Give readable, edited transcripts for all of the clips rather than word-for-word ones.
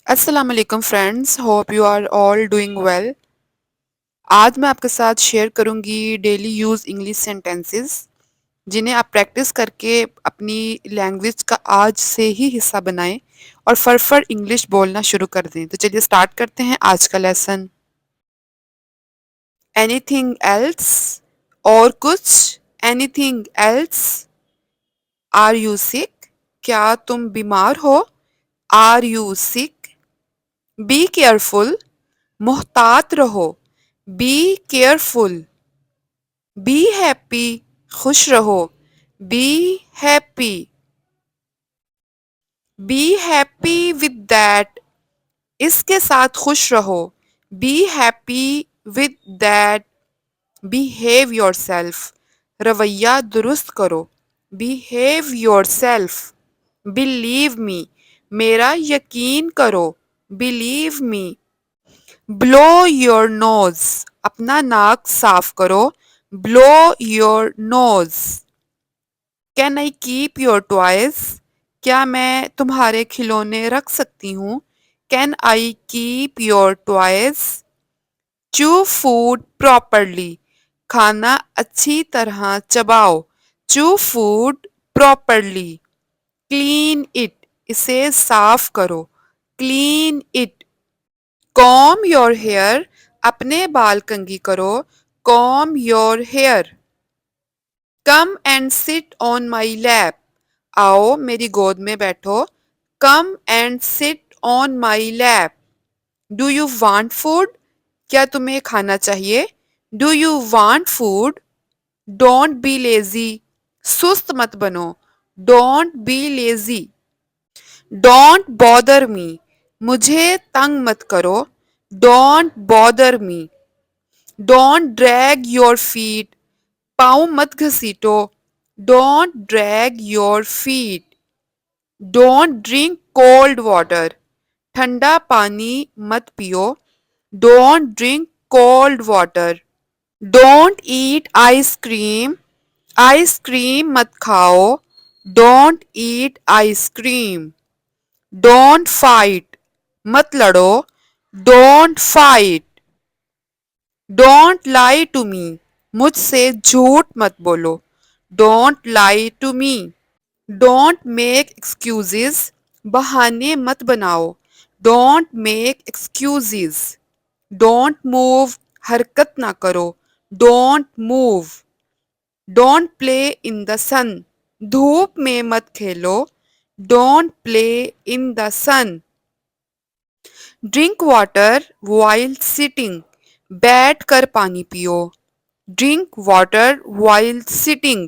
अस्सलाम वालेकुम friends, hope you are all doing well. आज मैं आपके साथ शेयर करूंगी डेली यूज़ इंग्लिश सेंटेंसेस जिन्हें आप प्रैक्टिस करके अपनी लैंग्वेज का आज से ही हिस्सा बनाएं और फर इंग्लिश बोलना शुरू कर दें। तो चलिए स्टार्ट करते हैं आज का लेसन। Anything else? और कुछ? Anything else? Are you sick? क्या तुम बीमार हो? Are you sick? Be careful? मोहतात रहो। Be careful. Be happy? खुश रहो। Be happy. Be happy with that? इसके साथ खुश रहो। Be happy with that. Behave yourself? रवैया दुरुस्त करो। Behave yourself. Believe me? मेरा यकीन करो। Believe me. Blow your nose? अपना नाक साफ करो। Blow your nose. Can I keep your toys? क्या मैं तुम्हारे खिलौने रख सकती हूँ? Can I keep your toys? Chew food properly? खाना अच्छी तरह चबाओ। Chew food properly. Clean it? इसे साफ करो। Clean it. Comb your hair? अपने बाल कंघी करो। Comb your hair. Come and sit on my lap? आओ मेरी गोद में बैठो। Come and sit on my lap. Do you want food? क्या तुम्हें खाना चाहिए? Do you want food? Don't be lazy? सुस्त मत बनो। Don't be lazy. Don't bother me? मुझे तंग मत करो। Don't bother me. Don't drag your feet? पाँव मत घसीटो। Don't drag your feet. Don't drink cold water? ठंडा पानी मत पियो। Don't drink cold water. Don't eat ice cream? Ice cream मत खाओ। Don't eat ice cream. Don't fight? मत लड़ो। Don't fight. Don't lie to me? मुझसे झूठ मत बोलो। Don't lie to me. Don't make excuses? बहाने मत बनाओ। Don't make excuses. Don't move? हरकत ना करो। Don't move. Don't play in the sun? धूप में मत खेलो। Don't play in the sun. Drink water while sitting? बैठ कर पानी पियो। Drink water while sitting.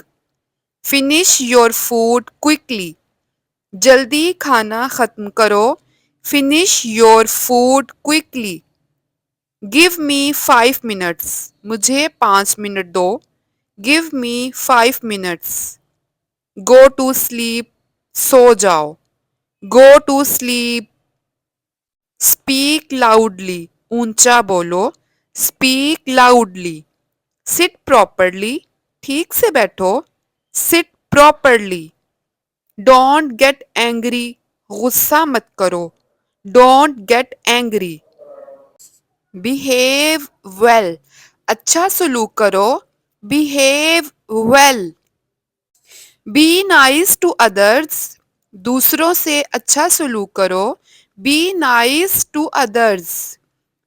Finish your food quickly? जल्दी खाना खत्म करो। Finish your food quickly. Give me 5 minutes? मुझे 5 मिनट दो। Give me 5 minutes. Go to sleep? सो जाओ। गो टू स्लीप। Speak loudly? ऊंचा बोलो। Speak loudly. Sit properly? ठीक से बैठो। Sit properly. Don't get angry? गुस्सा मत करो। Don't get angry. Behave well? अच्छा सलूक करो। Behave well. Be nice to others? दूसरों से अच्छा सलूक करो। Be nice to others.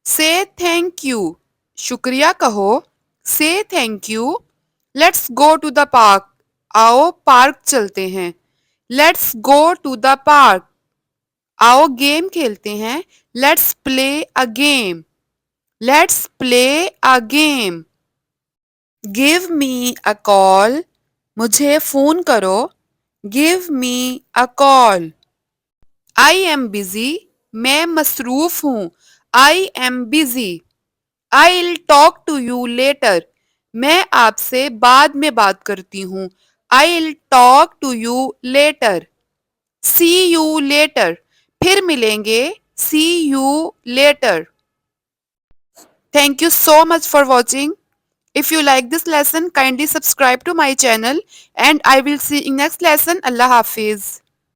Say thank you? शुक्रिया कहो। Say thank you. Let's go to the park? आओ पार्क चलते हैं। Let's go to the park. आओ गेम खेलते हैं। Let's play a game. Let's play a game. Give me a call? मुझे phone करो। Give me a call. I am busy? मैं मसरूफ हूँ। I am busy. I will talk to you later? मैं आपसे बाद में बात करती हूँ। I will talk to you later. See you later? फिर मिलेंगे। See you later. Thank you so much for watching. If you like this lesson, kindly subscribe to my channel and I will see you in next lesson. Allah Hafiz.